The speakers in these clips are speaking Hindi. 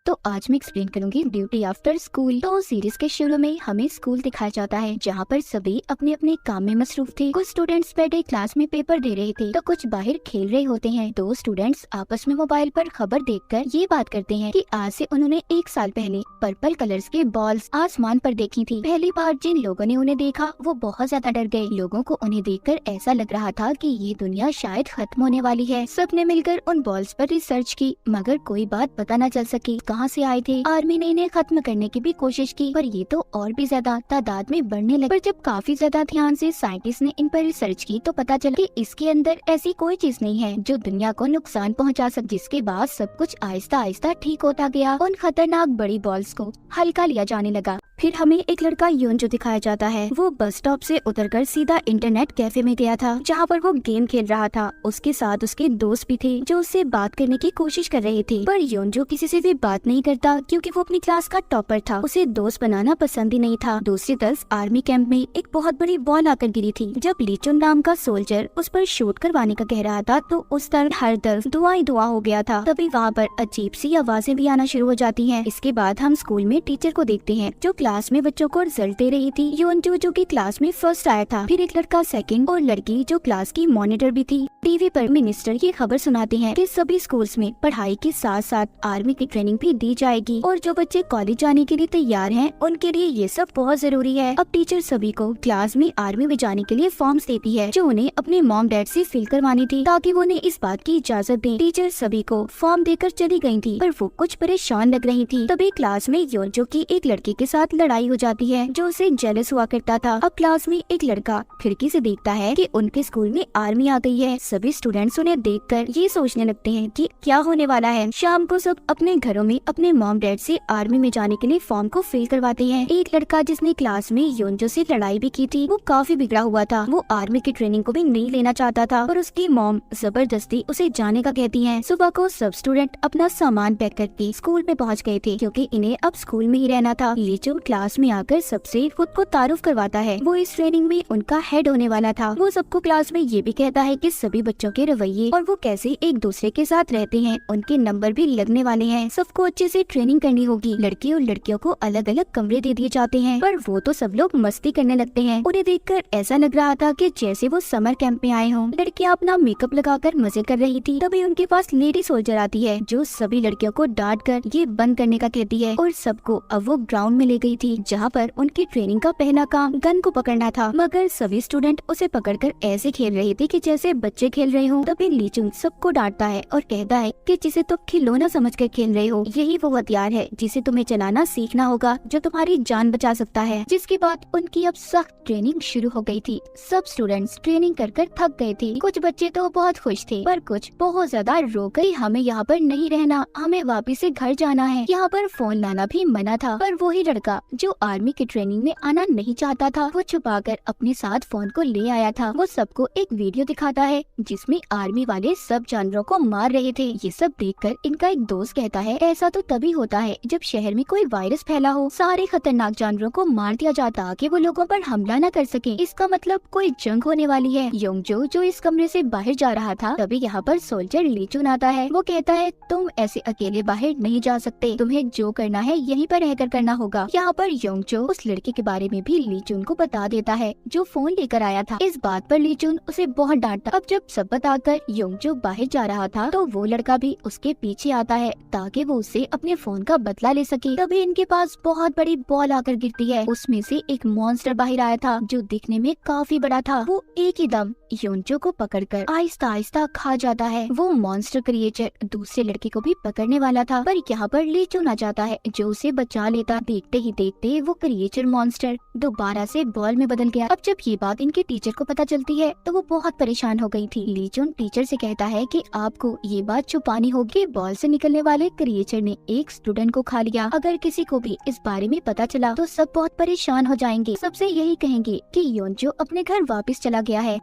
तो आज मैं एक्सप्लेन करूंगी ड्यूटी आफ्टर स्कूल। तो सीरीज के शुरू में हमें स्कूल दिखाया जाता है जहाँ पर सभी अपने अपने काम में मसरूफ थे। कुछ स्टूडेंट्स बैठे क्लास में पेपर दे रहे थे तो कुछ बाहर खेल रहे होते हैं। दो स्टूडेंट्स आपस में मोबाइल पर खबर देखकर ये बात करते हैं कि आज से उन्होंने 1 साल पहले पर्पल कलर्स के बॉल्स आसमान पर देखी थी। पहली बार जिन लोगों ने उन्हें देखा वो बहुत ज्यादा डर गए। लोगों को उन्हें देखकर ऐसा लग रहा था कि ये दुनिया शायद खत्म होने वाली है। सबने मिलकर उन बॉल्स पर रिसर्च की मगर कोई बात पता न चल सकी कहाँ से आए थे। आर्मी ने इन्हें खत्म करने की भी कोशिश की पर ये तो और भी ज्यादा तादाद में बढ़ने लगे। पर जब काफी ज्यादा ध्यान से साइंटिस्ट ने इन पर रिसर्च की तो पता चला कि इसके अंदर ऐसी कोई चीज नहीं है जो दुनिया को नुकसान पहुंचा सके। जिसके बाद सब कुछ आहिस्ता आहिस्ता ठीक होता गया। उन खतरनाक बड़ी बॉल्स को हल्का लिया जाने लगा। फिर हमें एक लड़का योंजो दिखाया जाता है। वो बस स्टॉप से उतरकर सीधा इंटरनेट कैफे में गया था जहाँ पर वो गेम खेल रहा था। उसके साथ उसके दोस्त भी थे जो उससे बात करने की कोशिश कर रहे थे पर योंजो किसी से भी बात नहीं करता क्योंकि वो अपनी क्लास का टॉपर था। उसे दोस्त बनाना पसंद ही नहीं था। दूसरी तरफ आर्मी कैंप में एक बहुत बड़ी बॉल आकर गिरी थी। जब लीचुन नाम का सोल्जर उस पर शूट करवाने का कह रहा था तो उस तरफ हर तरफ धुआं ही धुआं हो गया था। तभी वहाँ पर अजीब सी आवाजें भी आना शुरू हो जाती हैं। इसके बाद हम स्कूल में टीचर को देखते हैं जो क्लास में बच्चों को रिजल्ट दे रही थी। योंजो जो कि क्लास में फर्स्ट आया था, फिर एक लड़का सेकंड और लड़की जो क्लास की मॉनिटर भी थी। टीवी पर मिनिस्टर ये खबर सुनाते हैं कि सभी स्कूल्स में पढ़ाई के साथ साथ आर्मी की ट्रेनिंग भी दी जाएगी और जो बच्चे कॉलेज जाने के लिए तैयार हैं उनके लिए ये सब बहुत जरूरी है। अब टीचर सभी को क्लास में आर्मी में जाने के लिए फॉर्म्स देती है जो उन्हें अपने मॉम डैड से फिल करवानी थी ताकि वो उन्हें इस बात की इजाजत दें। टीचर सभी को फॉर्म देकर चली गयी थी पर वो कुछ परेशान लग रही थी। तभी क्लास में योंजो की एक लड़के के साथ लड़ाई हो जाती है जो उसे जेलस हुआ करता था। अब क्लास में एक लड़का खिड़की से देखता है कि उनके स्कूल में आर्मी आ गई है। सभी स्टूडेंट्स उन्हें देखकर ये सोचने लगते हैं कि क्या होने वाला है। शाम को सब अपने घरों में अपने मॉम डैड से आर्मी में जाने के लिए फॉर्म को फिल करवाते हैं। एक लड़का जिसने क्लास में योंजो से लड़ाई भी की थी वो काफी बिगड़ा हुआ था। वो आर्मी की ट्रेनिंग को भी नहीं लेना चाहता था पर उसकी मॉम जबरदस्ती उसे जाने का कहती है। सुबह को सब स्टूडेंट अपना सामान पैक करके स्कूल में पहुँच गए थे क्योंकि इन्हें अब स्कूल में ही रहना था। लीचू क्लास में आकर सबसे खुद को तारुफ करवाता है। वो इस ट्रेनिंग में उनका हेड होने वाला था। वो सबको क्लास में ये भी कहता है कि सभी बच्चों के रवैये और वो कैसे एक दूसरे के साथ रहते हैं उनके नंबर भी लगने वाले हैं। सबको अच्छे से ट्रेनिंग करनी होगी। लड़के और लड़कियों को अलग अलग कमरे दे दिए जाते हैं पर वो तो सब लोग मस्ती करने लगते हैं। उन्हें देखकर ऐसा लग रहा था कि जैसे वो समर कैंप में आए हों। लड़कियां अपना मेकअप लगाकर मजे कर रही थी। तभी उनके पास लेडी सोल्जर आती है जो सभी लड़कियों को डांट कर ये बंद करने का कहती है और सबको अब वो ग्राउंड में ले गई थी जहाँ पर उनकी ट्रेनिंग का पहला काम गन को पकड़ना था मगर सभी स्टूडेंट उसे पकड़कर ऐसे खेल रहे थे कि जैसे बच्चे खेल रहे हो। तभी लीचुंग सबको डांटता है और कहता है कि जिसे तुम खिलौना समझकर खेल रहे हो यही वो हथियार है जिसे तुम्हें चलाना सीखना होगा जो तुम्हारी जान बचा सकता है। जिसके बाद उनकी अब सख्त ट्रेनिंग शुरू हो गई थी। सब स्टूडेंट्स ट्रेनिंग कर कर थक गए थे। कुछ बच्चे तो बहुत खुश थे पर कुछ बहुत ज्यादा रो गए। हमें यहाँ पर नहीं रहना, हमें वापिस से घर जाना है। यहाँ पर फोन लाना भी मना था पर वही लड़का जो आर्मी की ट्रेनिंग में आना नहीं चाहता था वो छुपाकर अपने साथ फोन को ले आया था। वो सबको एक वीडियो दिखाता है जिसमें आर्मी वाले सब जानवरों को मार रहे थे। ये सब देखकर इनका एक दोस्त कहता है ऐसा तो तभी होता है जब शहर में कोई वायरस फैला हो। सारे खतरनाक जानवरों को मार दिया जाता ताकि वो लोगों पर हमला न कर सके। इसका मतलब कोई जंग होने वाली है। योंजो जो इस कमरे से बाहर जा रहा था तभी यहाँ पर सोल्जर लीचुन आता है। वो कहता है तुम ऐसे अकेले बाहर नहीं जा सकते, तुम्हें जो करना है यहीं पर रहकर करना होगा। यहाँ पर योंजो उस लड़के के बारे में भी लीचुन को बता देता है जो फोन लेकर आया था। इस बात पर लीचुन उसे बहुत डांटता। अब जब सब बताकर योंजो बाहर जा रहा था तो वो लड़का भी उसके पीछे आता है ताकि वो उससे अपने फोन का बदला ले सके। तभी इनके पास बहुत बड़ी बॉल आकर गिरती है। उसमें से एक मॉन्स्टर बाहर आया था जो दिखने में काफी बड़ा था। वो एक ही दम योंजो को पकड़कर आहिस्ता आहिस्ता खा जाता है। वो मॉन्स्टर क्रिएचर दूसरे लड़के को भी पकड़ने वाला था पर यहाँ पर लीचुन आ जाता है जो उसे बचा लेता। देखते ही देखते वो क्रिएचर मॉन्स्टर दोबारा से बॉल में बदल गया। अब जब ये बात इनके टीचर को पता चलती है तो वो बहुत परेशान हो गई थी। लीचुन टीचर से कहता है कि आपको ये बात छुपानी होगी। बॉल से निकलने वाले क्रिएचर ने एक स्टूडेंट को खा लिया। अगर किसी को भी इस बारे में पता चला तो सब बहुत परेशान हो जाएंगे। सबसे यही कहेंगे कि योंजो अपने घर वापस चला गया है।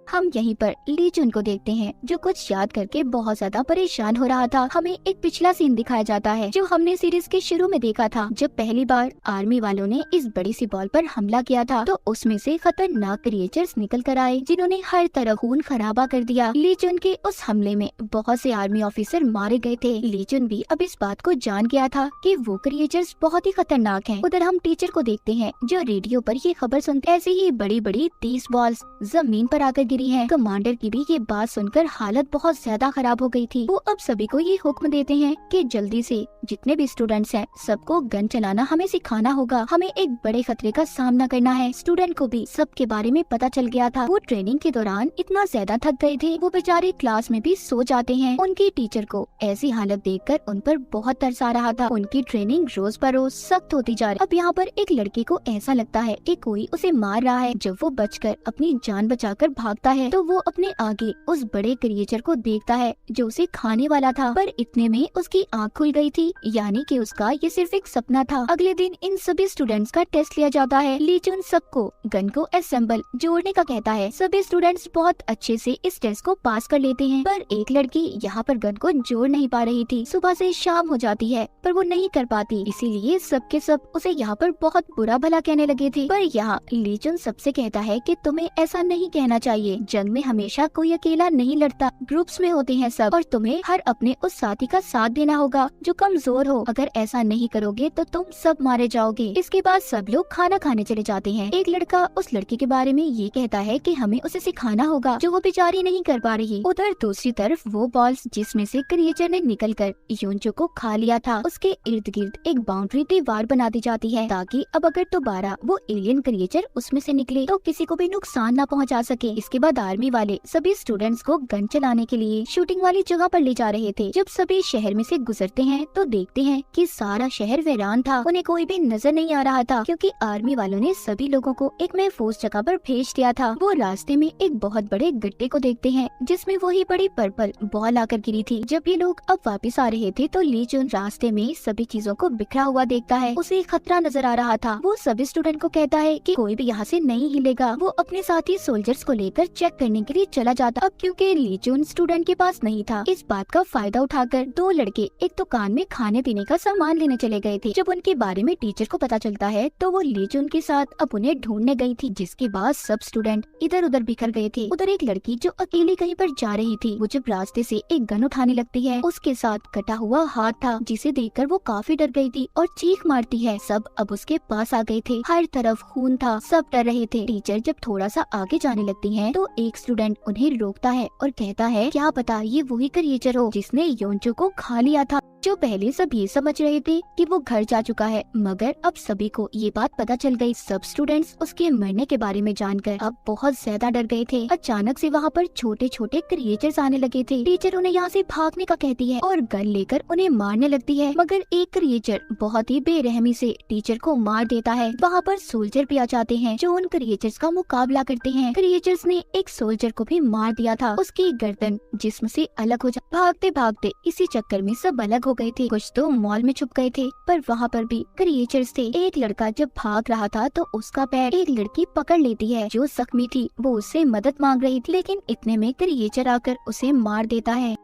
हम यहीं पर ली जुन को देखते हैं जो कुछ याद करके बहुत ज्यादा परेशान हो रहा था। हमें एक पिछला सीन दिखाया जाता है जो हमने सीरीज के शुरू में देखा था, जब पहली बार आर्मी वालों ने इस बड़ी सी बॉल पर हमला किया था तो उसमें से खतरनाक क्रिएचर्स निकल कर आए जिन्होंने हर तरफ खून खराबा कर दिया। ली जुन के उस हमले में बहुत से आर्मी ऑफिसर मारे गए थे। ली जुन भी अब इस बात को जान गया था कि वो क्रिएचर्स बहुत ही खतरनाक हैं। उधर हम टीचर को देखते हैं जो रेडियो पर ये खबर सुनते ऐसे ही बड़ी बड़ी 30 बॉल्स जमीन पर आकर गिरी हैं। कमांडर की भी ये बात सुनकर हालत बहुत ज्यादा खराब हो गई थी। वो अब सभी को ये हुक्म देते हैं कि जल्दी से जितने भी स्टूडेंट्स हैं सबको गन चलाना हमें सिखाना होगा। हमें एक बड़े खतरे का सामना करना है। स्टूडेंट को भी सबके बारे में पता चल गया था। वो ट्रेनिंग के दौरान इतना ज्यादा थक गए थे वो बेचारे क्लास में भी सो जाते हैं। उनकी टीचर को ऐसी हालत देखकर उन पर बहुत तरस आ रहा था। उनकी ट्रेनिंग रोज पर रोज सख्त होती जा रही। अब यहाँ पर एक लड़के को ऐसा लगता है कि कोई उसे मार रहा है। जब वो बचकर अपनी जान बचाकर भागता है तो वो अपने आगे उस बड़े क्रिएचर को देखता है जो उसे खाने वाला था। पर इतने में उसकी आँख खुल गई थी, यानी कि उसका ये सिर्फ एक सपना था। अगले दिन इन सभी स्टूडेंट्स का टेस्ट लिया जाता है। ली जुन सबको गन को असेंबल जोड़ने का कहता है। सभी स्टूडेंट्स बहुत अच्छे से इस टेस्ट को पास कर लेते हैं, पर एक लड़की यहाँ पर गन को जोड़ नहीं पा रही थी। सुबह से शाम हो जाती है पर वो नहीं कर पाती, इसीलिए सबके सब उसे यहाँ पर बहुत बुरा भला कहने लगे थे। पर यहाँ ली जुन सबसे कहता है कि तुम्हें ऐसा नहीं कहना चाहिए। जंग में हमेशा कोई अकेला नहीं लड़ता, ग्रुप्स में होते हैं सब, और तुम्हें हर अपने उस साथी का साथ देना होगा जो कमजोर हो। अगर ऐसा नहीं करोगे तो तुम सब मारे जाओगे। इसके बाद सब लोग खाना खाने चले जाते हैं। एक लड़का उस लड़की के बारे में ये कहता है कि हमें उसे सिखाना होगा जो वो बेचारी नहीं कर पा रही। उधर दूसरी तरफ वो बॉल्स जिसमें से क्रिएचर ने निकलकर योंजो को खा लिया था, उसके इर्द गिर्द एक बाउंड्री दीवार बना दी जाती है ताकि अब अगर दोबारा वो एलियन क्रिएचर उसमें से निकले तो किसी को भी नुकसान न पहुंचा सके। इसके बाद आर्मी वाले सभी स्टूडेंट्स को गन चलाने के लिए शूटिंग वाली जगह पर ले जा रहे थे। जब सभी शहर में से गुजरते हैं तो देखते हैं कि सारा शहर वीरान था। उन्हें कोई भी नजर नहीं आ रहा था क्योंकि आर्मी वालों ने सभी लोगों को एक महफूज जगह पर भेज दिया था। वो रास्ते में एक बहुत बड़े गड्ढे को देखते हैं जिसमें वही बड़ी पर्पल बॉल आकर गिरी थी। जब ये लोग अब वापस आ रहे थे तो ली जुन रास्ते में सभी चीजों को बिखरा हुआ देखता है। उसे खतरा नजर आ रहा था। वो सभी स्टूडेंट को कहता है कि कोई भी यहाँ से नहीं हिलेगा। वो अपने साथी सोल्जर्स को लेकर चेक करने के लिए चला जाता। अब क्योंकि ली जुन स्टूडेंट के पास नहीं था, इस बात का फायदा उठाकर दो लड़के एक दुकान में खाने पीने का सामान लेने चले गए थे। जब उनके बारे में टीचर को पता चलता है तो वो ली जुन के साथ अब उन्हें ढूंढने गई थी, जिसके बाद सब स्टूडेंट इधर उधर बिखर गए थे। उधर एक लड़की जो अकेली कहीं पर जा रही थी, वो जब रास्ते से एक गन उठाने लगती है, उसके साथ कटा हुआ हाथ था जिसे देखकर वो काफी डर गई थी और चीख मारती है। सब अब उसके पास आ गए थे, हर तरफ खून था, सब डर रहे थे। टीचर जब थोड़ा सा आगे जाने लगती है तो एक स्टूडेंट उन्हें रोकता है और कहता है क्या पता ये वही क्रिएचर हो जिसने योंजो को खा लिया था। जो पहले सब ये समझ रहे थे कि वो घर जा चुका है, मगर अब सभी को ये बात पता चल गई। सब स्टूडेंट्स उसके मरने के बारे में जानकर अब बहुत ज्यादा डर गए थे। अचानक से वहाँ पर छोटे छोटे क्रिएचर्स आने लगे थे। टीचर उन्हें यहाँ से भागने का कहती है और गन लेकर उन्हें मारने लगती है, मगर एक क्रिएचर बहुत ही बेरहमी से टीचर को मार देता है। वहाँ पर सोल्जर भी आ जाते हैं जो उन क्रिएचर्स का मुकाबला करते हैं। क्रिएचर्स ने एक सोल्जर को भी मार दिया था, उसकी गर्दन जिस्म से अलग हो जा। भागते भागते इसी चक्कर में सब अलग हो गए थे। कुछ तो मॉल में छुप गए थे, पर वहाँ पर भी क्रिएचर्स थे। एक लड़का जब भाग रहा था तो उसका पैर एक लड़की पकड़ लेती है जो जख्मी थी। वो उससे मदद मांग रही थी, लेकिन इतने में क्रिएचर आकर उसे मार देता है।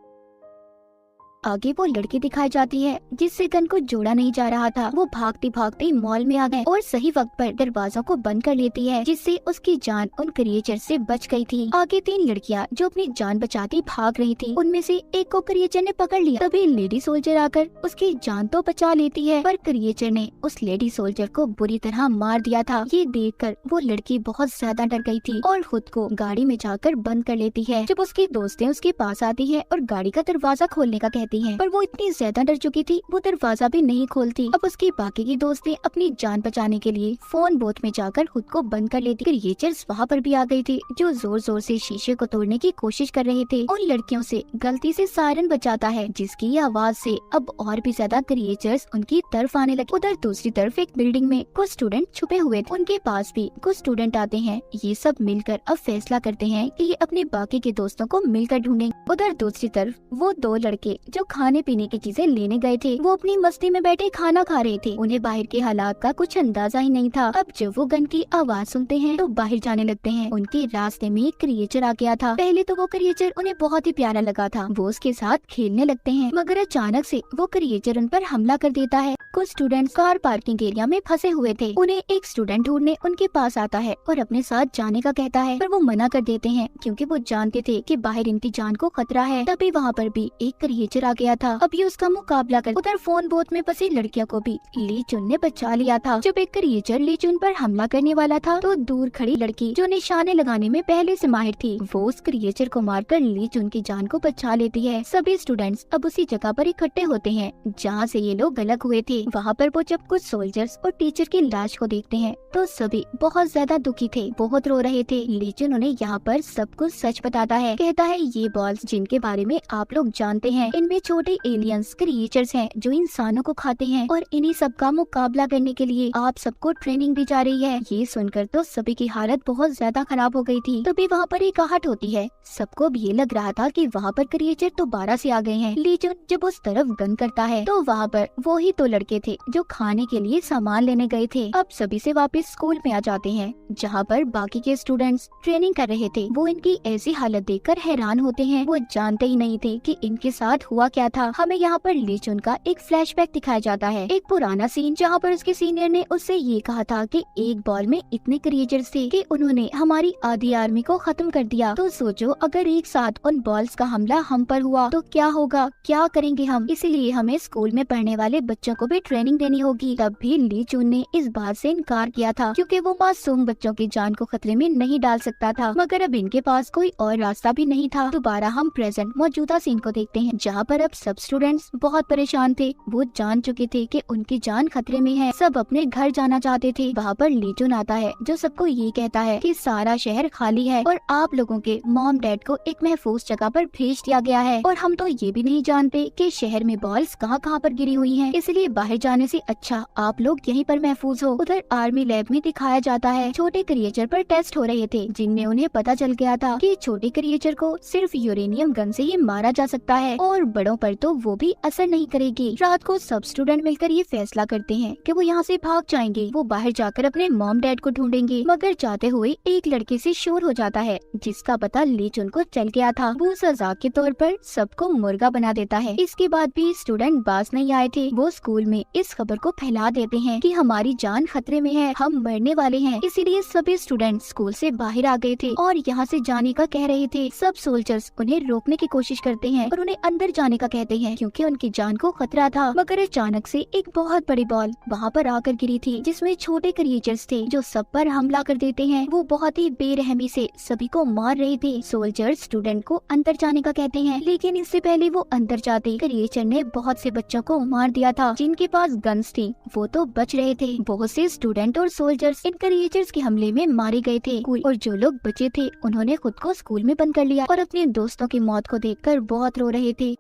आगे वो लड़की दिखाई जाती है जिससे गन को जोड़ा नहीं जा रहा था। वो भागते भागते मॉल में आ गए और सही वक्त पर दरवाजों को बंद कर लेती है, जिससे उसकी जान उन क्रिएचर से बच गई थी। आगे तीन लड़कियां जो अपनी जान बचाती भाग रही थी, उनमें से एक को क्रिएचर ने पकड़ लिया। तभी लेडी सोल्जर आकर उसकी जान तो बचा लेती है, पर क्रिएचर ने उस लेडी सोल्जर को बुरी तरह मार दिया था। ये देखकर वो लड़की बहुत ज्यादा डर गई थी और खुद को गाड़ी में जाकर बंद कर लेती है। जब उसकी दोस्तें उसके पास आती है और गाड़ी का दरवाजा खोलने का कहती हैं, पर वो इतनी ज्यादा डर चुकी थी वो दरवाजा भी नहीं खोलती। अब उसकी बाकी की दोस्तें अपनी जान बचाने के लिए फोन बूथ में जाकर खुद को बंद कर लेती। क्रिएचर्स वहाँ पर भी आ गई थी जो जोर जोर से शीशे को तोड़ने की कोशिश कर रहे थे। उन लड़कियों से गलती से सायरन बजाता है, जिसकी आवाज से अब और भी ज्यादा क्रिएचर्स उनकी तरफ आने लगे। उधर दूसरी तरफ एक बिल्डिंग में कुछ स्टूडेंट छुपे हुए थे, उनके पास भी कुछ स्टूडेंट आते हैं। ये सब मिलकर अब फैसला करते हैं कि ये अपने बाकी के दोस्तों को मिलकर ढूंढेंगे। उधर दूसरी तरफ वो दो लड़के जो जो खाने पीने की चीजें लेने गए थे वो अपनी मस्ती में बैठे खाना खा रहे थे। उन्हें बाहर के हालात का कुछ अंदाजा ही नहीं था। अब जब वो गन की आवाज सुनते हैं तो बाहर जाने लगते हैं। उनके रास्ते में एक क्रिएचर आ गया था। पहले तो वो क्रिएचर उन्हें बहुत ही प्यारा लगा था। वो उसके साथ खेलने लगते हैं, मगर अचानक से वो क्रिएचर उन पर हमला कर देता है। कुछ स्टूडेंट्स कार पार्किंग एरिया में फंसे हुए थे। उन्हें एक स्टूडेंट ढूंढने उनके पास आता है और अपने साथ जाने का कहता है, पर वो मना कर देते हैं क्योंकि वो जानते थे कि बाहर इनकी जान को खतरा है। तभी वहाँ पर भी एक क्रिएचर आ गया था। अब ये उसका मुकाबला कर उधर फोन बोट में फंसी लड़कियों को भी ली चुन ने बचा लिया था। जब एक क्रिएचर ली चुन पर हमला करने वाला था तो दूर खड़ी लड़की जो निशाने लगाने में पहले से माहिर थी, वो उस क्रिएचर को मारकर ली चुन की जान को बचा लेती है। सभी स्टूडेंट्स अब उसी जगह पर इकट्ठे होते हैं जहाँ से ये लोग अलग हुए थे। वहाँ पर वो जब कुछ सोल्जर्स और टीचर की लाश को देखते हैं तो सभी बहुत ज्यादा दुखी थे, बहुत रो रहे थे। लीचन उन्हें यहाँ पर सब कुछ सच बताता है। कहता है, ये बॉल्स जिनके बारे में आप लोग जानते हैं, इनमें छोटे एलियंस क्रिएचर्स हैं जो इंसानों को खाते हैं और इन्हीं सब का मुकाबला करने के लिए आप सबको ट्रेनिंग दी जा रही है। ये सुनकर तो सभी की हालत बहुत ज्यादा खराब हो गई थी। तभी वहाँ पर एक आहट होती है। सबको भी ये लग रहा था कि वहाँ पर क्रिएचर दोबारा से आ गए हैं। लीचन जब उस तरफ गन करता है तो वहाँ पर वो ही तो लड़के थे जो खाने के लिए सामान लेने गए थे। अब सभी से वापस स्कूल में आ जाते हैं जहाँ पर बाकी के स्टूडेंट्स ट्रेनिंग कर रहे थे। वो इनकी ऐसी हालत देखकर हैरान होते हैं। वो जानते ही नहीं थे कि इनके साथ हुआ क्या था। हमें यहाँ पर लीचन का एक फ्लैशबैक दिखाया जाता है, एक पुराना सीन जहाँ पर उसके सीनियर ने उससे ये कहा था कि एक बॉल में इतने क्रिएचर्स थे कि उन्होंने हमारी आधी आर्मी को खत्म कर दिया। तो सोचो अगर एक साथ उन बॉल्स का हमला हम पर हुआ तो क्या होगा, क्या करेंगे हम। इसीलिए हमें स्कूल में पढ़ने वाले बच्चों को भी ट्रेनिंग देनी होगी। तब भी ली चुन ने इस बात से इनकार किया था क्योंकि वो मासूम बच्चों की जान को खतरे में नहीं डाल सकता था। मगर अब इनके पास कोई और रास्ता भी नहीं था। दोबारा हम प्रेजेंट मौजूदा सीन को देखते हैं जहाँ पर अब सब स्टूडेंट्स बहुत परेशान थे। वो जान चुके थे कि उनकी जान खतरे में है। सब अपने घर जाना चाहते थे। वहाँ पर ली चुन आता है जो सबको ये कहता है कि सारा शहर खाली है और आप लोगों के मॉम डैड को एक महफूज जगह पर भेज दिया गया है और हम तो ये भी नहीं जानते कि शहर में बॉल्स कहाँ कहाँ पर गिरी हुई हैं। इसलिए बाहर जाने से अच्छा आप लोग यहीं पर महफूज हो। उधर आर्मी लैब में दिखाया जाता है छोटे क्रिएचर पर टेस्ट हो रहे थे जिनमें उन्हें पता चल गया था कि छोटे क्रिएचर को सिर्फ यूरेनियम गन से ही मारा जा सकता है और बड़ों पर तो वो भी असर नहीं करेगी। रात को सब स्टूडेंट मिलकर ये फैसला करते हैं कि वो यहाँ से भाग जाएंगे। वो बाहर जाकर अपने मॉम डैड को ढूंढेंगे। मगर जाते हुए एक लड़के से शोर हो जाता है जिसका पता लीचुन को चल गया था। वो सजा के तौर पर सबको मुर्गा बना देता है। इसके बाद भी स्टूडेंट बाज नहीं आए थे। वो स्कूल में इस खबर को फैला देते हैं कि हमारी जान खतरे में है, हम मरने वाले हैं। इसीलिए सभी स्टूडेंट स्कूल से बाहर आ गए थे और यहाँ से जाने का कह रहे थे। सब सोल्जर्स उन्हें रोकने की कोशिश करते हैं और उन्हें अंदर जाने का कहते हैं क्योंकि उनकी जान को खतरा था। मगर अचानक से एक बहुत बड़ी बॉल वहाँ पर आकर गिरी थी जिसमें छोटे क्रिएचर्स थे जो सब पर हमला कर देते हैं। वो बहुत ही बेरहमी से सभी को मार रहे थे। सोल्जर्स स्टूडेंट को अंदर जाने का कहते हैं लेकिन इससे पहले वो अंदर जाते क्रिएचर ने बहुत से बच्चों को मार दिया था। जिनके पास गन्स थी वो तो बच रहे थे। बहुत से स्टूडेंट और सोल्जर्स इन क्रिएचर्स के हमले में मारे गए थे और जो लोग बचे थे उन्होंने खुद को स्कूल में बंद कर लिया और अपने दोस्तों की मौत को देखकर बहुत रो रहे थे।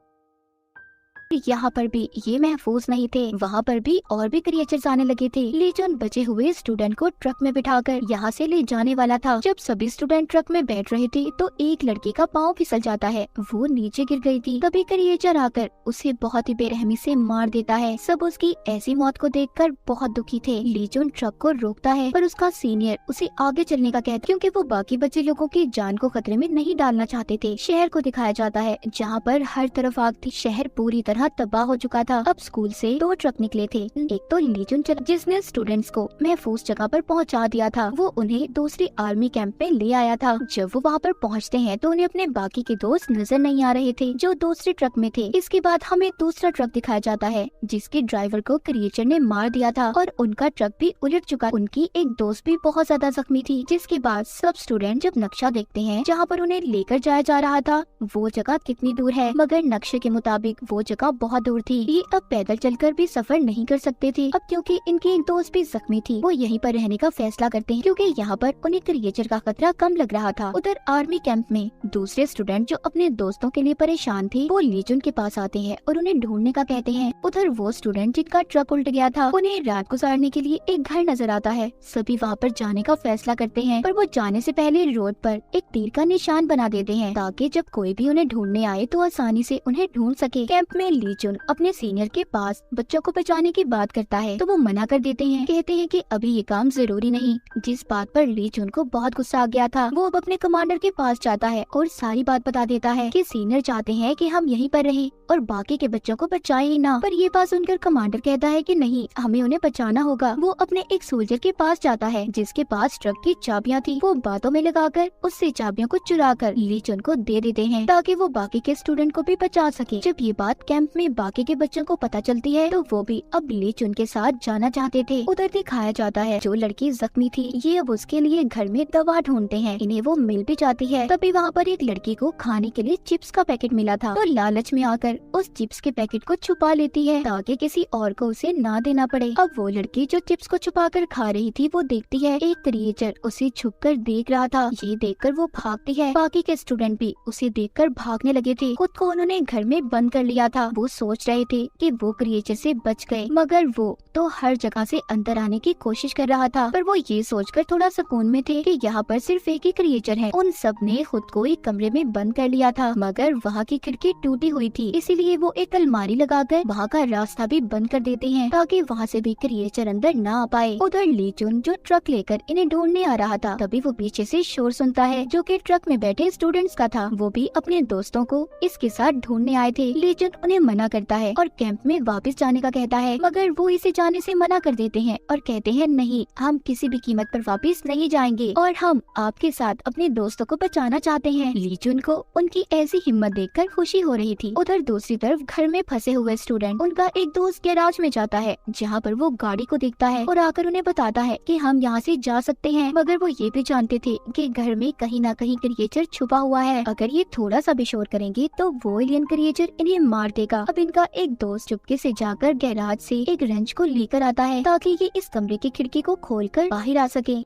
यहाँ पर भी ये महफूज नहीं थे। वहाँ पर भी और भी क्रिएचर्स आने लगे थे। लीचन बचे हुए स्टूडेंट को ट्रक में बिठाकर यहाँ से ले जाने वाला था। जब सभी स्टूडेंट ट्रक में बैठ रहे थे तो एक लड़की का पाँव फिसल जाता है। वो नीचे गिर गई थी। तभी क्रिएचर आकर उसे बहुत ही बेरहमी से मार देता है। सब उसकी ऐसी मौत को देखकर बहुत दुखी थे। लीचन ट्रक को रोकता है पर उसका सीनियर उसे आगे चलने का कहता क्योंकि वो बाकी बचे लोगों की जान को खतरे में नहीं डालना चाहते थे। शहर को दिखाया जाता है जहाँ पर हर तरफ आग थी। शहर पूरी तरह तबाह हो चुका था। अब स्कूल से 2 ट्रक निकले थे। एक तो लीचन चला जिसने स्टूडेंट्स को महफूज जगह पर पहुंचा दिया था। वो उन्हें दूसरी आर्मी कैंप में ले आया था। जब वो वहाँ पर पहुँचते हैं तो उन्हें अपने बाकी के दोस्त नजर नहीं आ रहे थे जो दूसरे ट्रक में थे। इसके बाद हमें दूसरा ट्रक दिखाया जाता है जिसके ड्राइवर को क्रिएचर ने मार दिया था और उनका ट्रक भी उलट चुका। उनकी एक दोस्त भी बहुत ज्यादा जख्मी थी। जिसके बाद सब स्टूडेंट जब नक्शा देखते हैं जहाँ पर उन्हें लेकर जाया जा रहा था वो जगह कितनी दूर है, मगर नक्शे के मुताबिक वो जगह जगह बहुत दूर थी। ये अब पैदल चलकर भी सफर नहीं कर सकते थे। अब क्योंकि इनकी एक दोस्त भी जख्मी थी, वो यहीं पर रहने का फैसला करते हैं क्योंकि यहाँ पर उन्हें क्रिएचर का खतरा कम लग रहा था। उधर आर्मी कैंप में दूसरे स्टूडेंट जो अपने दोस्तों के लिए परेशान थे, वो ली जुन के पास आते हैं और उन्हें ढूंढने का कहते हैं। उधर वो स्टूडेंट जिनका ट्रक उल्ट गया था, उन्हें रात गुजारने के लिए एक घर नजर आता है। सभी वहाँ पर जाने का फैसला करते हैं, पर वो जाने से पहले रोड पर एक तीर का निशान बना देते हैं ताकि जब कोई भी उन्हें ढूंढने आए तो आसानी से उन्हें ढूंढ सके। कैंप में ली जुन अपने सीनियर के पास बच्चों को बचाने की बात करता है तो वो मना कर देते हैं, कहते हैं कि अभी ये काम जरूरी नहीं। जिस बात पर ली जुन को बहुत गुस्सा आ गया था, वो अब अपने कमांडर के पास जाता है और सारी बात बता देता है कि सीनियर चाहते हैं कि हम यहीं पर रहें और बाकी के बच्चों को बचाए ही ना। पर ये बात सुनकर कमांडर कहता है कि नहीं, हमें उन्हें बचाना होगा। वो अपने एक सोल्जर के पास जाता है जिसके पास ट्रक की चाबियां थी। वो बातों में लगाकर उससे चाबियों को चुरा कर ली जुन को दे देते हैं ताकि वो बाकी के स्टूडेंट को भी बचा सके। जब ये बात कैंप में बाकी के बच्चों को पता चलती है तो वो भी अब ली जुन के साथ जाना चाहते थे। उधर दिखाया जाता है जो लड़की जख्मी थी, ये अब उसके लिए घर में दवा ढूंढते हैं। इन्हें वो मिल भी जाती है। तभी वहाँ पर एक लड़की को खाने के लिए चिप्स का पैकेट मिला था, तो लालच में आकर उस चिप्स के पैकेट को छुपा लेती है ताकि किसी और को उसे ना देना पड़े। अब वो लड़की जो चिप्स को छुपाकर खा रही थी, वो देखती है एक क्रिएचर उसे छुपकर देख रहा था। ये देखकर वो भागती है। बाकी के स्टूडेंट भी उसे देखकर भागने लगे थे। खुद को उन्होंने घर में बंद कर लिया था। वो सोच रहे थे कि वो क्रिएचर से बच गए, मगर वो तो हर जगह से अंदर आने की कोशिश कर रहा था। पर वो ये सोचकर थोड़ा सुकून में थे कि यहाँ पर सिर्फ एक ही क्रिएचर है। उन सब ने खुद को एक कमरे में बंद कर लिया था, मगर वहाँ की खिड़की टूटी हुई थी, इसीलिए वो एक अलमारी लगाकर वहाँ का रास्ता भी बंद कर देते हैं ताकि वहाँ से भी क्रिएचर अंदर न आ पाए। उधर ली जुन जो ट्रक लेकर इन्हें ढूंढने आ रहा था, तभी वो पीछे से शोर सुनता है जो कि ट्रक में बैठे स्टूडेंट्स का था। वो भी अपने दोस्तों को इसके साथ ढूंढने आए थे। ली जुन उन्हें मना करता है और कैंप में वापस जाने का कहता है, मगर वो इसे जाने से मना कर देते हैं और कहते हैं नहीं, हम किसी भी कीमत पर वापस नहीं जाएंगे और हम आपके साथ अपने दोस्तों को बचाना चाहते हैं। ली जुन को उनकी ऐसी हिम्मत देखकर खुशी हो रही थी। उधर दूसरी तरफ घर में फंसे हुए स्टूडेंट, उनका एक दोस्त गैराज में जाता है जहाँ पर वो गाड़ी को देखता है और आकर उन्हें बताता है कि हम यहाँ से जा सकते हैं, मगर वो ये भी जानते थे कि घर में कहीं ना कहीं क्रिएचर छुपा हुआ है। अगर ये थोड़ा सा भी शोर करेंगे तो वो एलियन क्रिएचर इन्हें मार देगा। अब इनका एक दोस्त चुपके से जाकर गैराज से एक रेंच को लेकर आता है ताकि ये इस कमरे की खिड़की को खोलकर बाहर आ सके।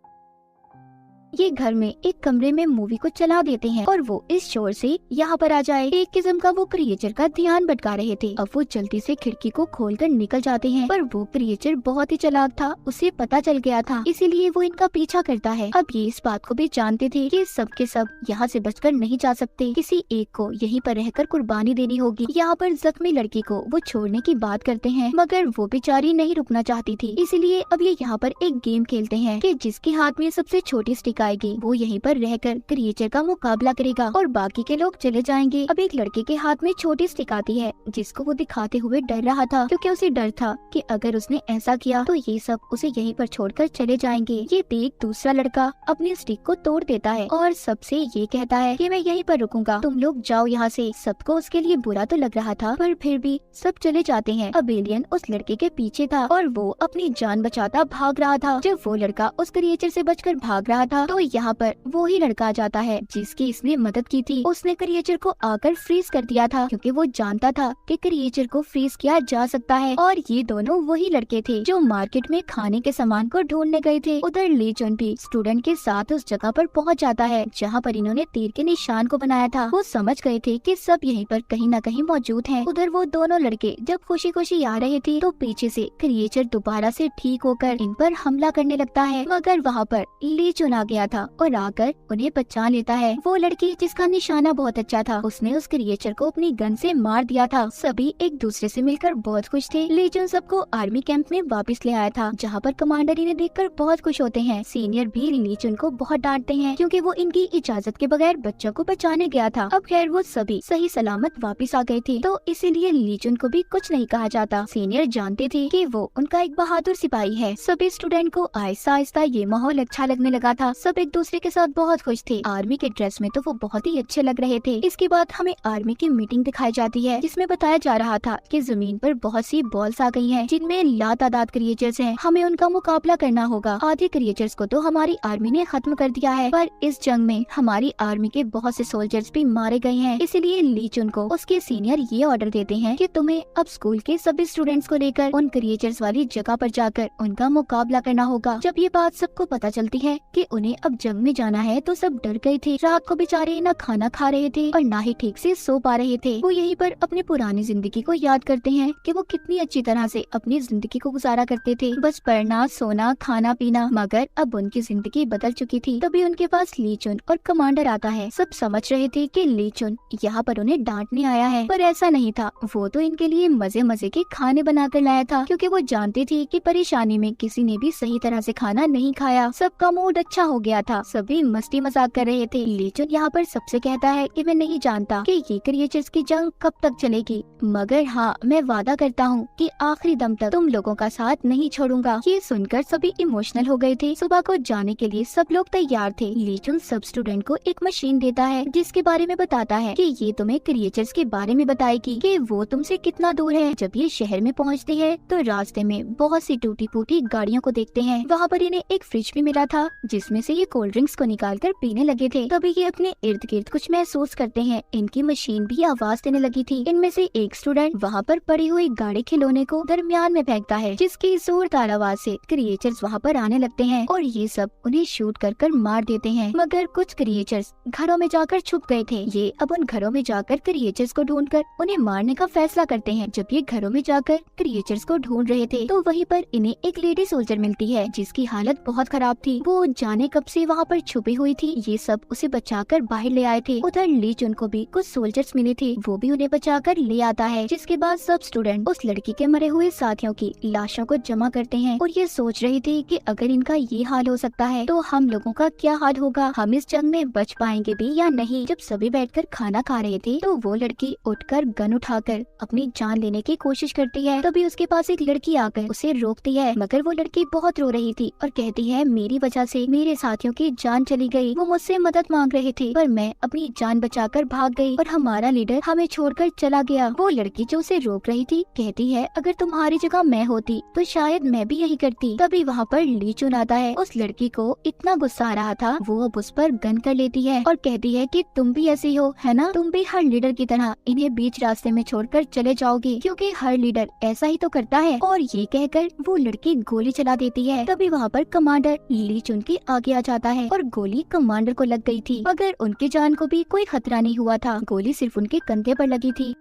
ये घर में एक कमरे में मूवी को चला देते हैं और वो इस शोर से यहाँ पर आ जाए। एक किस्म का वो क्रिएचर का ध्यान भटका रहे थे। अब वो जल्दी से खिड़की को खोलकर निकल जाते हैं, पर वो क्रिएचर बहुत ही चालाक था, उसे पता चल गया था, इसीलिए वो इनका पीछा करता है। अब ये इस बात को भी जानते थे कि सब के सब यहाँ से बचकर नहीं जा सकते, किसी एक को यहीं पर रहकर कुर्बानी देनी होगी। यहाँ पर जख्मी लड़की को वो छोड़ने की बात करते हैं, मगर वो बेचारी नहीं रुकना चाहती थी, इसीलिए अब ये यहाँ पर एक गेम खेलते हैं कि जिसके हाथ में सबसे छोटी स्टिक आएगी वो यहीं पर रहकर क्रिएचर का मुकाबला करेगा और बाकी के लोग चले जाएंगे। अब एक लड़के के हाथ में छोटी स्टिक आती है जिसको वो दिखाते हुए डर रहा था, क्योंकि उसे डर था कि अगर उसने ऐसा किया तो ये सब उसे यहीं पर छोड़कर चले जाएंगे। ये देख दूसरा लड़का अपनी स्टिक को तोड़ देता है और सबसे ये कहता है कि मैं यहीं पर रुकूंगा, तुम लोग जाओ यहाँ से। सबको उसके लिए बुरा तो लग रहा था, पर फिर भी सब चले जाते हैं। अब एलियन उस लड़के के पीछे था और वो अपनी जान बचाता भाग रहा था। जब वो लड़का उस क्रिएचर से बचकर भाग रहा था तो यहाँ पर वो ही लड़का आ जाता है जिसकी इसने मदद की थी। उसने क्रिएचर को आकर फ्रीज कर दिया था, क्योंकि वो जानता था कि क्रिएचर को फ्रीज किया जा सकता है। और ये दोनों वही लड़के थे जो मार्केट में खाने के सामान को ढूंढने गए थे। उधर ली जुन भी स्टूडेंट के साथ उस जगह पर पहुंच जाता है जहाँ पर इन्होंने तीर के निशान को बनाया था। वो समझ गए थे कि सब यहीं पर कहीं न कहीं मौजूद हैं। उधर वो दोनों लड़के जब खुशी खुशी आ रहे थे तो पीछे से क्रिएचर दोबारा से ठीक होकर इन पर हमला करने लगता है, मगर वहाँ पर ली जुन आ गया था और आकर उन्हें बचा लेता है। वो लड़की जिसका निशाना बहुत अच्छा था, उसने उस क्रिएचर को अपनी गन से मार दिया था। सभी एक दूसरे से मिलकर बहुत खुश थे। ली जुन सबको आर्मी कैंप में वापस ले आया था, जहाँ पर कमांडर इन्हें देखकर बहुत खुश होते हैं। सीनियर भी ली जुन को बहुत डांटते हैं क्योंकि वो इनकी इजाजत के बगैर बच्चों को बचाने गया था। अब खैर वो सभी सही सलामत वापस आ गए थे, तो इसीलिए ली जुन को भी कुछ नहीं कहा जाता। सीनियर जानते थे कि वो उनका एक बहादुर सिपाही है। सभी स्टूडेंट को आहिस्ता आहिस्ता ये माहौल अच्छा लगने लगा था। सब एक दूसरे के साथ बहुत खुश थे। आर्मी के ड्रेस में तो वो बहुत ही अच्छे लग रहे थे। इसके बाद हमें आर्मी की मीटिंग दिखाई जाती है, जिसमें बताया जा रहा था कि जमीन पर बहुत सी बॉल्स आ गई हैं, जिनमें लातादाद क्रिएचर्स हैं। हमें उनका मुकाबला करना होगा। आधे क्रिएचर्स को तो हमारी आर्मी ने खत्म कर दिया है, पर इस जंग में हमारी आर्मी के बहुत से सोल्जर्स भी मारे गए हैं। इसलिए ली चुन को उसके सीनियर ये ऑर्डर देते हैं कि तुम्हें अब स्कूल के सभी स्टूडेंट्स को लेकर उन क्रिएचर्स वाली जगह पर जाकर उनका मुकाबला करना होगा। जब ये बात सबको पता चलती है कि उन्हें अब जंग में जाना है, तो सब डर गए थे। रात को बेचारे न खाना खा रहे थे और न ही ठीक से सो पा रहे थे। वो यहीं पर अपनी पुरानी जिंदगी को याद करते हैं कि वो कितनी अच्छी तरह से अपनी जिंदगी को गुजारा करते थे, बस पढ़ना, सोना, खाना पीना। मगर अब उनकी जिंदगी बदल चुकी थी। तभी उनके पास ली चुन और कमांडर आता है। सब समझ रहे थे कि ली चुन यहाँ पर उन्हें डांटने आया है, पर ऐसा नहीं था। वो तो इनके लिए मजे मजे के खाने बना कर लाया था, क्योंकि वो जानते थे कि परेशानी में किसी ने भी सही तरह से खाना नहीं खाया। सबका मूड अच्छा हो गया था, सभी मस्ती मजाक कर रहे थे। ली चुन यहाँ पर सबसे कहता है कि मैं नहीं जानता कि ये क्रिएचर्स की जंग कब तक चलेगी, मगर हाँ, मैं वादा करता हूँ कि आखिरी दम तक तुम लोगों का साथ नहीं छोड़ूंगा। ये सुनकर सभी इमोशनल हो गए थे। सुबह को जाने के लिए सब लोग तैयार थे। ली चुन सब स्टूडेंट को एक मशीन देता है, जिसके बारे में बताता है कि ये तुम्हें क्रिएचर्स के बारे में बताएगी कि वो तुमसे कितना दूर है। जब ये शहर में पहुँचते हैं तो रास्ते में बहुत सी टूटी फूटी गाड़ियों को देखते हैं। वहाँ पर इन्हें एक फ्रिज भी मिला था, जिसमें से ये कोल्ड ड्रिंक्स को निकाल कर पीने लगे थे। तभी ये अपने इर्द गिर्द कुछ महसूस करते हैं। इनकी मशीन भी आवाज देने लगी थी। इनमें से एक स्टूडेंट वहाँ पर पड़ी हुई गाड़ी खिलौने को दरमियान में फेंकता है, जिसकी जोरदार आवाज से क्रिएचर्स वहाँ पर आने लगते हैं और ये सब उन्हें शूट कर मार देते हैं। मगर कुछ क्रिएचर्स घरों में जाकर छुप गए थे। ये अब उन घरों में जाकर क्रिएचर्स को ढूंढकर उन्हें मारने का फैसला करते हैं। जब ये घरों में जाकर क्रिएचर्स को ढूंढ रहे थे, तो वहीं पर इन्हें एक लेडी सोल्जर मिलती है, जिसकी हालत बहुत खराब थी। वो जाने कब से वहाँ पर छुपी हुई थी। ये सब उसे बचाकर बाहर ले आए थे। उधर ली चुन को भी कुछ सोल्जर्स मिले थे, वो भी उन्हें बचाकर ले आता है। जिसके बाद सब स्टूडेंट उस लड़की के मरे हुए साथियों की लाशों को जमा करते हैं और ये सोच रहे थे कि अगर इनका ये हाल हो सकता है तो हम लोगों का क्या हाल होगा, हम इस जंग में बच पाएंगे भी या नहीं। जब सभी बैठकर खाना खा रहे थे, तो वो लड़की उठकर गन उठाकर अपनी जान लेने की कोशिश करती है। तभी उसके पास एक लड़की आकर उसे रोकती है, मगर वो लड़की बहुत रो रही थी और कहती है, मेरी वजह से मेरे साथियों की जान चली गई। वो मुझसे मदद मांग रहे थे, पर मैं अपनी जान बचाकर भाग गई और हमारा लीडर हमें छोड़कर चला गया। वो लड़की जो उसे रोक रही थी कहती है, अगर तुम्हारी जगह मैं होती तो शायद मैं भी यही करती। तभी वहाँ पर ली चुन आता है। उस लड़की को इतना गुस्सा आ रहा था, वो अब उस पर गन कर लेती है और कहती है कि तुम भी ऐसी हो, है ना? तुम भी हर लीडर की तरह इन्हें बीच रास्ते में छोड़कर चले जाओगी, क्योंकि हर लीडर ऐसा ही तो करता है। और ये कहकर वो लड़की गोली चला देती है। तभी वहाँ पर कमांडर ली चुन के आगे आ जाता है और गोली कमांडर को लग गई थी, मगर उनकी जान को भी कोई खतरा नहीं हुआ था। गोली सिर्फ उनके कंधे पर लगी थी।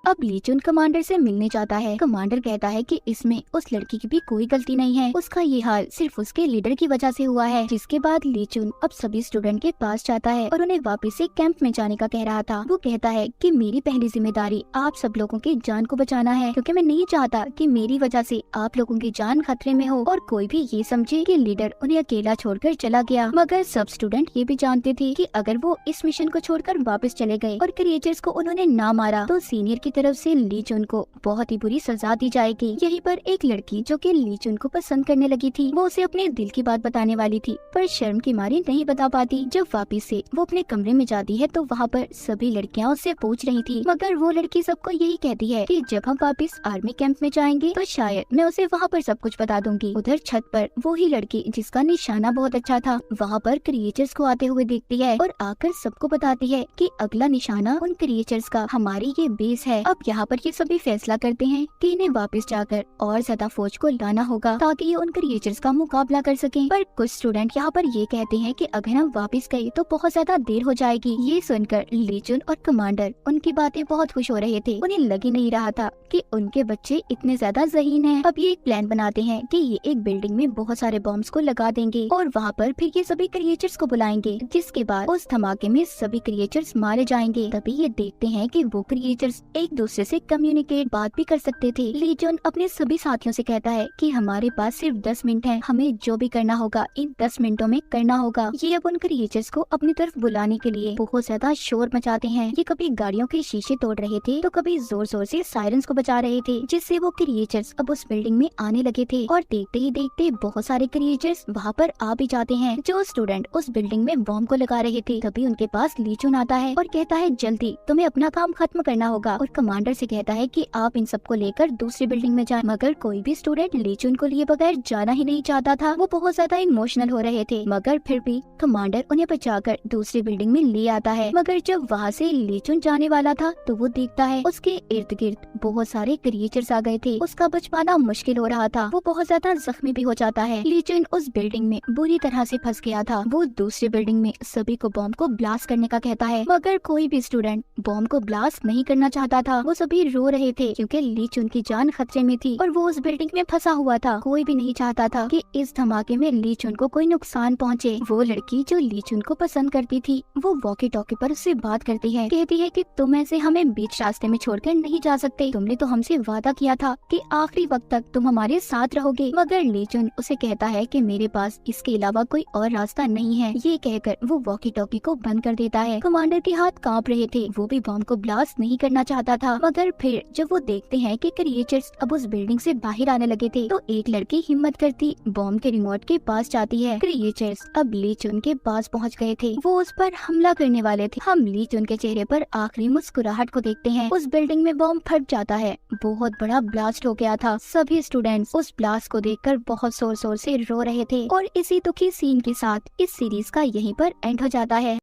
अब ली चुन कमांडर से मिलने जाता है। कमांडर कहता है कि इसमें उस लड़की की भी कोई गलती नहीं है, उसका ये हाल सिर्फ उसके लीडर की वजह से हुआ है। जिसके बाद ली चुन अब सभी स्टूडेंट के पास जाता है और उन्हें वापस से कैंप में जाने का कह रहा था। वो कहता है कि मेरी पहली जिम्मेदारी आप सब लोगों की जान को बचाना है, क्योंकि मैं नहीं चाहता कि मेरी वजह से आप लोगों की जान खतरे में हो और कोई भी ये समझे कि लीडर उन्हें अकेला छोड़कर चला गया। मगर सब स्टूडेंट ये भी जानते थे कि अगर वो इस मिशन को छोड़कर वापस चले गए और क्रिएचर्स को उन्होंने ना मारा, तो सीनियर की तरफ से ली चुन को बहुत ही बुरी सजा दी जाएगी। यहीं पर एक लड़की जो कि ली चुन को पसंद करने लगी थी, वो उसे अपने दिल की बात बताने वाली थी, पर शर्म की मारी नहीं बता पाती। जब वापस से वो अपने कमरे में जाती है, तो वहाँ पर सभी लड़कियां उससे पूछ रही थी, मगर वो लड़की सबको यही कहती है कि जब हम वापस आर्मी कैंप में जाएंगे तो शायद मैं उसे वहाँ पर सब कुछ बता दूंगी। उधर छत पर वो ही लड़की जिसका निशाना बहुत अच्छा था, वहाँ पर क्रिएचर्स को आते हुए देखती है और आकर सबको बताती है कि अगला निशाना उन क्रिएचर्स का हमारी ये बेस है। अब यहाँ पर ये सभी फैसला करते हैं कि इन्हें वापस जाकर और ज्यादा फौज को लाना होगा, ताकि ये उन क्रिएचर्स का मुकाबला कर सकें। पर कुछ स्टूडेंट यहाँ पर ये कहते हैं कि अगर हम वापस गए तो बहुत ज्यादा देर हो जाएगी। ये सुनकर ली चुन और कमांडर उनकी बातें बहुत खुश हो रहे थे। उन्हें लग ही नहीं रहा था कि उनके बच्चे इतने ज्यादा ज़हीन हैं। अब ये एक प्लान बनाते हैं कि ये एक बिल्डिंग में बहुत सारे बॉम्ब्स को लगा देंगे और वहाँ पर फिर ये सभी क्रिएचर्स को बुलाएंगे, जिसके बाद उस धमाके में सभी क्रिएचर्स मारे जाएंगे। तभी ये देखते हैं कि वो क्रिएचर्स एक दूसरे से कम्युनिकेट बात भी कर सकते थे। ली जून अपने सभी साथियों से कहता है कि हमारे पास सिर्फ 10 मिनट है, हमें जो भी करना होगा इन 10 मिनटों में करना होगा। ये अब उन क्रिएचर्स को अपनी तरफ बुलाने के लिए बहुत ज्यादा शोर मचाते हैं। ये कभी गाड़ियों के शीशे तोड़ रहे थे तो कभी जोर जोर से सायरन्स को बजा रहे थे, जिससे वो क्रिएचर्स अब उस बिल्डिंग में आने लगे थे। और देखते ही देखते बहुत सारे क्रिएचर्स वहाँ पर आ भी जाते हैं। जो स्टूडेंट उस बिल्डिंग में बॉम्ब को लगा रहे थे, तभी उनके पास ली जून आता है और कहता है जल्दी तुम्हें अपना काम खत्म करना होगा, और कमांडर से कहता है कि आप इन सबको लेकर दूसरी बिल्डिंग में जाएं। मगर कोई भी स्टूडेंट ली जून को लिए बगैर जाना ही नहीं चाहता था। वो बहुत ज्यादा इमोशनल हो रहे थे, मगर फिर भी कमांडर उन्हें बचाकर दूसरी बिल्डिंग में ले आता है। मगर जब वहाँ से ली जून जाने वाला था तो वो देखता है उसके इर्द गिर्द बहुत सारे क्रिएचर्स आ गए थे। उसका बच पाना मुश्किल हो रहा था। वो बहुत ज्यादा जख्मी भी हो जाता है। ली जून उस बिल्डिंग में बुरी तरह से फंस गया था। वो दूसरी बिल्डिंग में सभी को बॉम्ब को ब्लास्ट करने का कहता है, मगर कोई भी स्टूडेंट बॉम्ब को ब्लास्ट नहीं करना चाहता था। वो सभी रो रहे थे क्योंकि ली जून की जान खतरे में थी और वो उस बिल्डिंग में फंसा हुआ था। कोई भी नहीं चाहता था कि इस धमाके में ली जून को कोई नुकसान पहुंचे। वो लड़की जो ली जून को पसंद करती थी, वो वॉकी टॉकी पर उससे बात करती है, कहती है कि तुम ऐसे हमें बीच रास्ते में छोड़कर नहीं जा सकते। तुमने तो हमसे वादा किया था कि आखिरी वक्त तक तुम हमारे साथ रहोगे। मगर ली जून उसे कहता है कि मेरे पास इसके अलावा कोई और रास्ता नहीं है। ये कहकर वो वॉकी टॉकी को बंद कर देता है। कमांडर के हाथ कांप रहे थे। वो भी बॉम्ब को ब्लास्ट नहीं करना चाहता था, मगर फिर जब वो देखते हैं कि क्रिएचर्स अब उस बिल्डिंग से बाहर आने लगे थे, तो एक लड़की हिम्मत करती बॉम्ब के रिमोट के पास जाती है। क्रिएचर्स अब ली जून के पास पहुंच गए थे। वो उस पर हमला करने वाले थे। हम ली जून के चेहरे पर आखिरी मुस्कुराहट को देखते हैं। उस बिल्डिंग में बॉम्ब फट जाता है। बहुत बड़ा ब्लास्ट हो गया था। सभी स्टूडेंट्स उस ब्लास्ट को देखकर बहुत जोर जोर से रो रहे थे। और इसी दुखी सीन के साथ इस सीरीज का यहीं पर एंड हो जाता है।